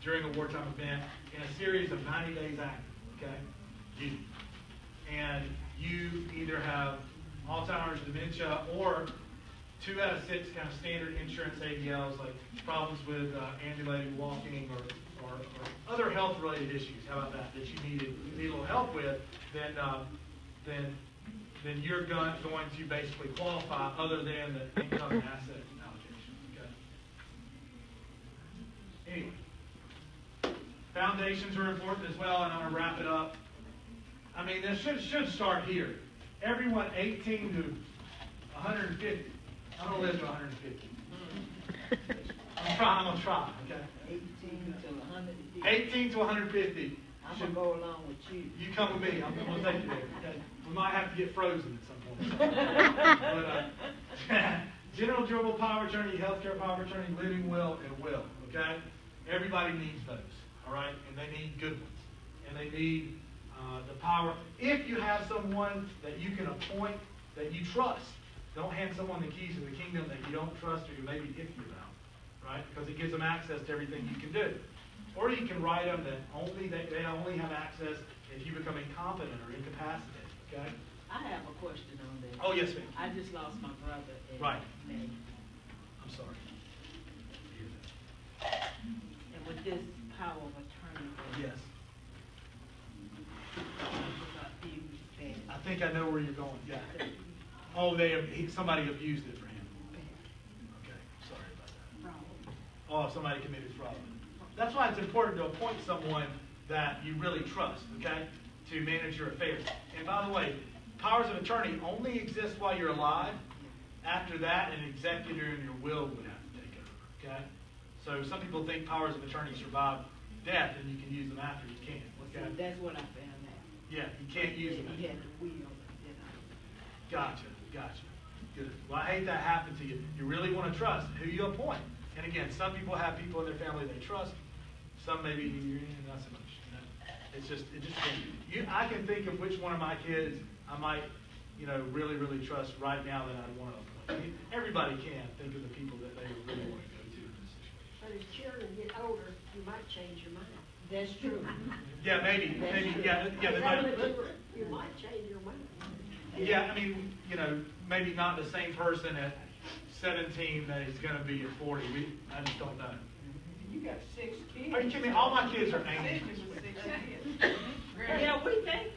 during a wartime event, in a series of 90 days active, okay? And you either have Alzheimer's, dementia, or 2 out of 6 kind of standard insurance ADLs, like problems with ambulating, walking, or other health-related issues. How about that? That you need a little help with, then you're going to basically qualify, other than the income and asset allocation. Okay. Anyway, foundations are important as well, and I'm going to wrap it up. I mean, this should start here. Everyone 18 to 150. I'm going to live to 150. I'm going to try, okay?
18 to 150.
18 to 150.
I'm going to go along with you.
You come with me. I'm going to take you there, okay? We might have to get frozen at some point. But, general durable power of attorney, healthcare power of attorney, living will, and will, okay? Everybody needs those, all right? And they need good ones. And they need the power. If you have someone that you can appoint that you trust, don't hand someone the keys to the kingdom that you don't trust or you may be iffy about, right? Because it gives them access to everything you can do. Or you can write them that they only have access if you become incompetent or incapacitated, okay?
I have a question on that.
Oh, yes, ma'am.
I just lost my brother in
Right.
May.
I'm sorry.
And with this power of attorney,
Yes.
he
I think I know where you're going. Yeah. Oh, somebody abused it for him. Okay, sorry about that. Oh, somebody committed fraud. That's why it's important to appoint someone that you really trust, okay, to manage your affairs. And by the way, powers of attorney only exist while you're alive. After that, an executor in your will would have to take over, okay? So some people think powers of attorney survive death and you can use them after you can't. Okay?
See, that's what I found out.
Yeah, you can't use them.
He had the will, you know.
Gotcha. Good. Well, I hate that happened to you. You really want to trust who you appoint. And again, some people have people in their family they trust. Some maybe not so much. You know? It just I can think of which one of my kids I might, really, really trust right now that I'd want to appoint. I mean, everybody can think of the people that they would really want to go to in this situation.
But as children get older, you might change your mind.
That's true.
Yeah, maybe, yeah. They might,
You might change your mind.
yeah, I mean, maybe not the same person at 17 that is going to be at 40. I just don't know.
You got 6 kids.
Are you kidding me? All my kids are angels.
Decisions with 6 kids.
Yeah,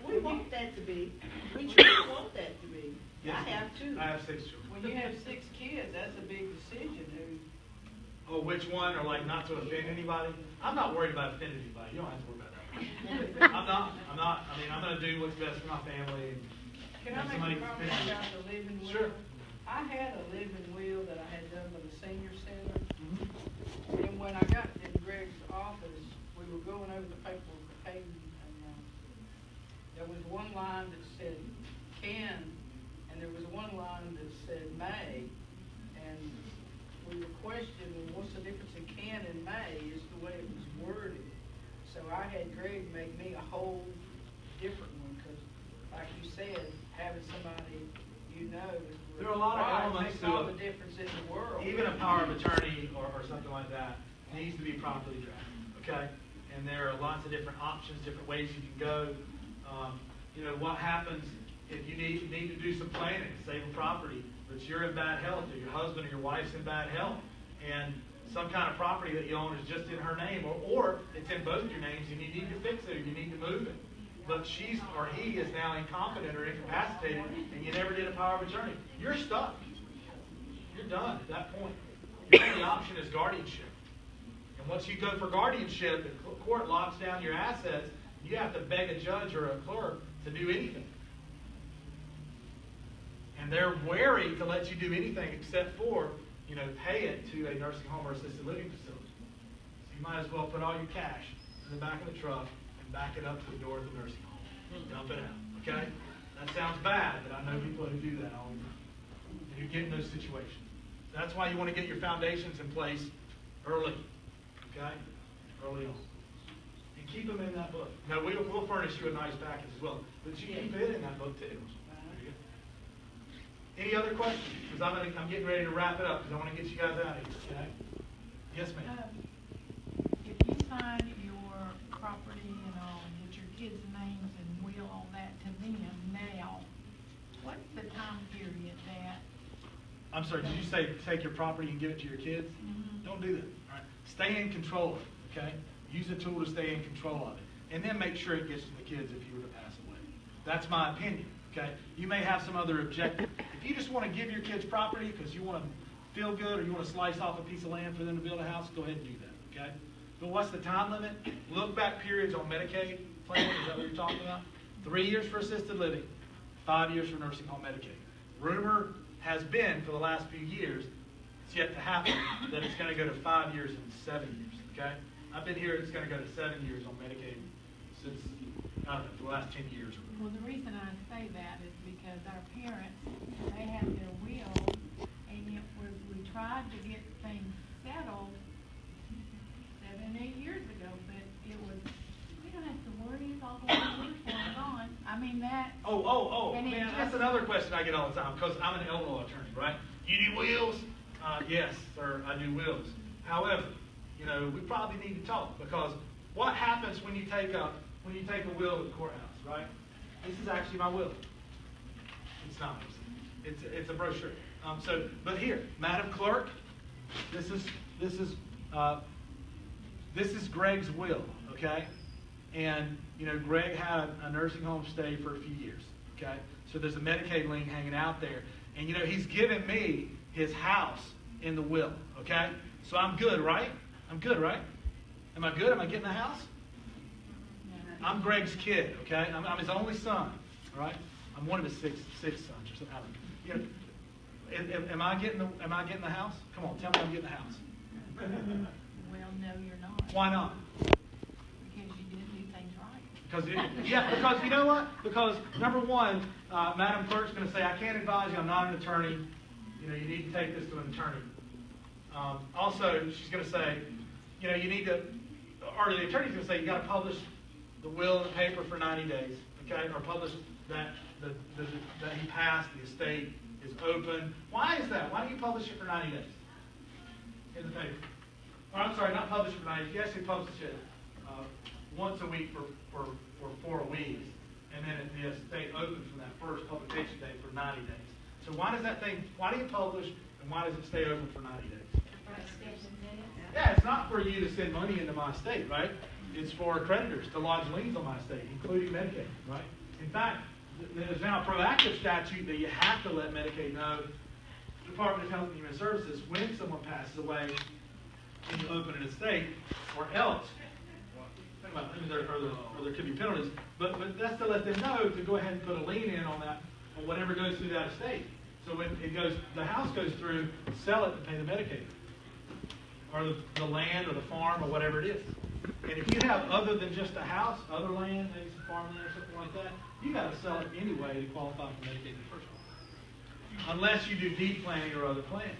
we want that to be. We truly want that to be.
Yes,
I have 2.
I have 6 children.
When you have 6 kids, that's a big decision.
Oh, which one, or like not to offend anybody? I'm not worried about offending anybody. You don't have to worry about that. I'm not. I mean, I'm going to do what's best for my family. And
Can I make a comment about the living will?
Sure.
I had a living will that I had done by the senior center.
Mm-hmm.
And when I got in Greg's office, we were going over the paperwork for payment, and there was one line that said can, and there was one line that said may, and we were questioning what's the difference in can and may is the way it was worded. So I had Greg make me a whole different one, because like you said, having somebody
there are a lot of elements
makes all the difference in the world.
Even a power of attorney or something like that needs to be properly drafted, okay? And there are lots of different options, different ways you can go. What happens if you need to do some planning to save a property, but you're in bad health, or your husband or your wife's in bad health, and some kind of property that you own is just in her name, or it's in both your names, and you need to fix it, or you need to move it. But she or he is now incompetent or incapacitated, and you never did a power of attorney. You're stuck. You're done at that point. Your only option is guardianship. And once you go for guardianship, the court locks down your assets, you have to beg a judge or a clerk to do anything. And they're wary to let you do anything except for, pay it to a nursing home or assisted living facility. So you might as well put all your cash in the back of the truck and back it up to the door of the nursing home. Dump it out, okay? That sounds bad, but I know people who do that all the time. And you get in those situations. That's why you want to get your foundations in place early, okay? Early on. And keep them in that book. Now, we'll furnish you a nice package as well, but you keep it in that book too. Any other questions? Because I'm getting ready to wrap it up because I want to get you guys out of here, okay? Yes, ma'am.
If you sign your property and all, get your kids' names and will all that to them now, what's the time period that?
I'm sorry, did you say take your property and give it to your kids?
Mhm.
Don't do that, all right? Stay in control of it, okay? Use a tool to stay in control of it. And then make sure it gets to the kids if you were to pass away. That's my opinion, okay? You may have some other objective. If you just want to give your kids property because you want to feel good or you want to slice off a piece of land for them to build a house, go ahead and do that, okay? But what's the time limit? Look back periods on Medicaid plan, is that what you're talking about? 3 years for assisted living, 5 years for nursing home Medicaid. Rumor has been for the last few years, it's yet to happen, that it's going to go to 5 years and 7 years, okay? I've been here, it's going to go to 7 years on Medicaid since, I don't know, for the last 10 years.
Well, the reason I say that is because our parents, they had their will, and we tried to get things settled 7, 8 years ago, but it was, we don't have to worry about what we're on. I mean, that.
Oh,
and it
man,
just-
that's another question I get all the time, because I'm an Illinois attorney, right? You do wills? Yes, sir, I do wills. However, we probably need to talk, because what happens when you take a will to the courthouse, right? This is actually my will. It's not. It's a brochure. But here, Madam Clerk, this is Greg's will, okay? And Greg had a nursing home stay for a few years, okay? So there's a Medicaid lien hanging out there, and he's given me his house in the will, okay? So I'm good, right? I'm good, right? Am I good? Am I getting the house? I'm Greg's kid, okay? I'm his only son, all right? I'm one of his six sons or something. I don't know. Am I getting the house? Come on, tell me I'm getting the house.
Well, no, you're not.
Why not?
Because you didn't do things right.
Because you know what? Because number one, Madam Clerk's going to say, I can't advise you. I'm not an attorney. You need to take this to an attorney. Also, she's going to say, you need to, or the attorney's going to say, you got to publish the will in the paper for 90 days, okay? Or publish that he passed, the estate is open. Why is that? Why do you publish it for 90 days in the paper? Or I'm sorry, not publish it for 90 days. You actually publish it once a week for 4 weeks, and then the estate opens from that first publication date for 90 days. So why do you publish, and why does it stay open for 90 days? Yeah, it's not for you to send money into my estate, right? It's for creditors to lodge liens on my estate, including Medicaid, right? In fact, there's now a proactive statute that you have to let Medicaid know, Department of Health and Human Services, when someone passes away and you open an estate, or else, there could be penalties, but that's to let them know to go ahead and put a lien in on that, on whatever goes through that estate. So when the house goes through, sell it to pay the Medicaid, or the land, or the farm, or whatever it is. And if you have other than just a house, other land, maybe some farmland or something like that, you got to sell it anyway to qualify for Medicaid in the first place. Unless you do deed planning or other planning,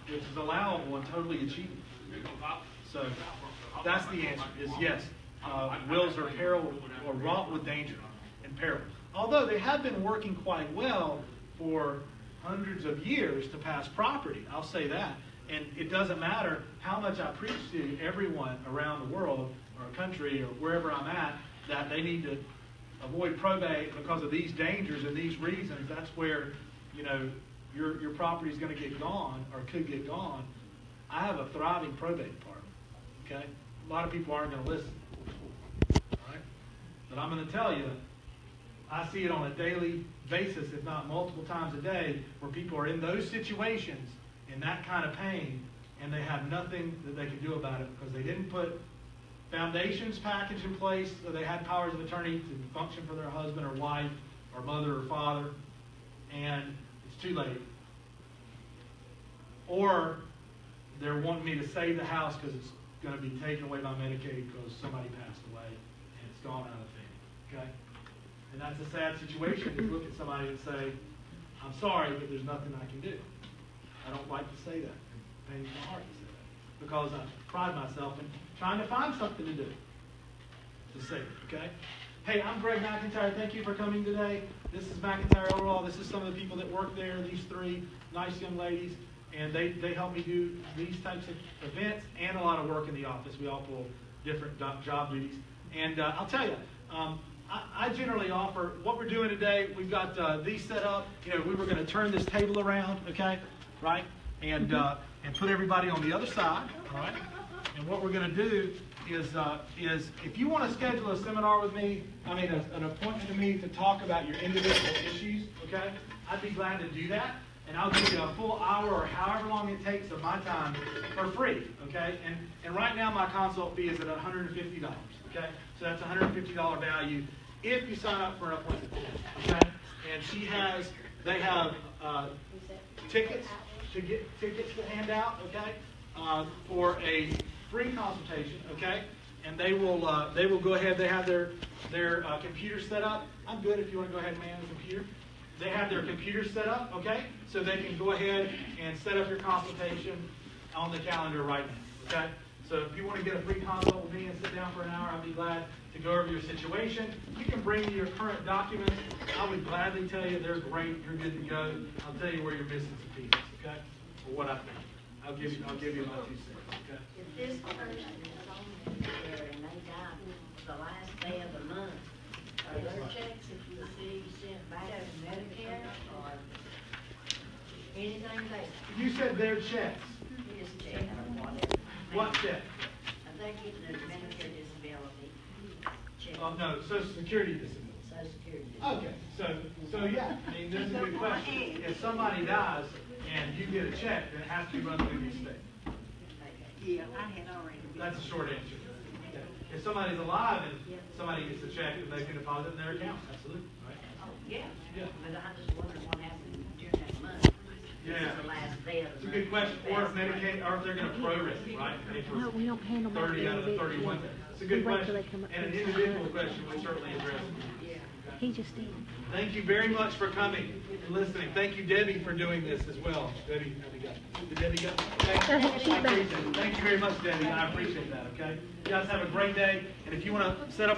which is allowable and totally achievable. So that's the answer, is yes. Wills are peril or wrought with danger and peril. Although they have been working quite well for hundreds of years to pass property, I'll say that. And it doesn't matter how much I preach to everyone around the world or country or wherever I'm at that they need to avoid probate because of these dangers and these reasons. That's where, your property is going to get gone or could get gone. I have a thriving probate department, okay? A lot of people aren't going to listen, all right? But I'm going to tell you, I see it on a daily basis, if not multiple times a day, where people are in those situations in that kind of pain, and they have nothing that they can do about it because they didn't put foundations package in place, so they had powers of attorney to function for their husband or wife or mother or father, and it's too late. Or they're wanting me to save the house because it's going to be taken away by Medicaid because somebody passed away and it's gone out of the family, okay? And that's a sad situation to look at somebody and say, I'm sorry, but there's nothing I can do. I don't like to say that. It pains my heart to say that because I pride myself in trying to find something to do to save it, okay? Hey, I'm Greg McIntyre. Thank you for coming today. This is McIntyre Overall. This is some of the people that work there, these three nice young ladies. And they help me do these types of events and a lot of work in the office. We all pull different job duties. And I'll tell you, I generally offer, what we're doing today, we've got these set up. You know, we were going to turn this table around, okay, right? And put everybody on the other side, all right? And what we're going to do is if you want to schedule a seminar with me, an appointment with me to talk about your individual issues, okay, I'd be glad to do that. And I'll give you a full hour or however long it takes of my time for free, okay? And right now my consult fee is at $150, okay? So that's $150 value if you sign up for an appointment, okay? And they have tickets to hand out, okay? For a free consultation, okay? And they will go ahead. They have their computer set up. I'm good if you want to go ahead and man the computer. They have their computers set up, okay? So they can go ahead and set up your consultation on the calendar right now, okay? So if you want to get a free consult with me and sit down for an hour, I'd be glad to go over your situation. You can bring me your current documents. I would gladly tell you they're great, you're good to go. I'll tell you where you're missing some pieces, okay? Or what I think. I'll give you my 2 cents, okay?
If this person is on there and they die the last day of the month, are there checks if you see sent back to Medicare or anything like that?
You said their checks.
His check or whatever.
What check?
I think it's the Medicare disability check.
Oh, no, Social Security disability.
Social Security disability.
Okay, so yeah, I mean, this is a good question. If somebody dies and you get a check, then it has to be run through your state.
Yeah, I had already.
That's a short answer. Okay. If somebody's alive and somebody gets a check, then they can deposit in their account. Absolutely, right?
Oh, yeah.
Yeah.
But I just wondered what happened during that month.
Yeah.
This is the last day of the month.
It's a good question. Or if Medicaid, or if they're going to prorate it, right?
No, we don't handle
30 out of the 31. It's a good
We wait till
question.
they come up
And an
with
individual
something.
question we certainly address.
He just did.
Thank you very much for coming and listening. Thank you, Debbie, for doing this as well. Debbie, did Debbie go? Thank you very much, Debbie. I appreciate that, okay? You guys have a great day. And if you want to set up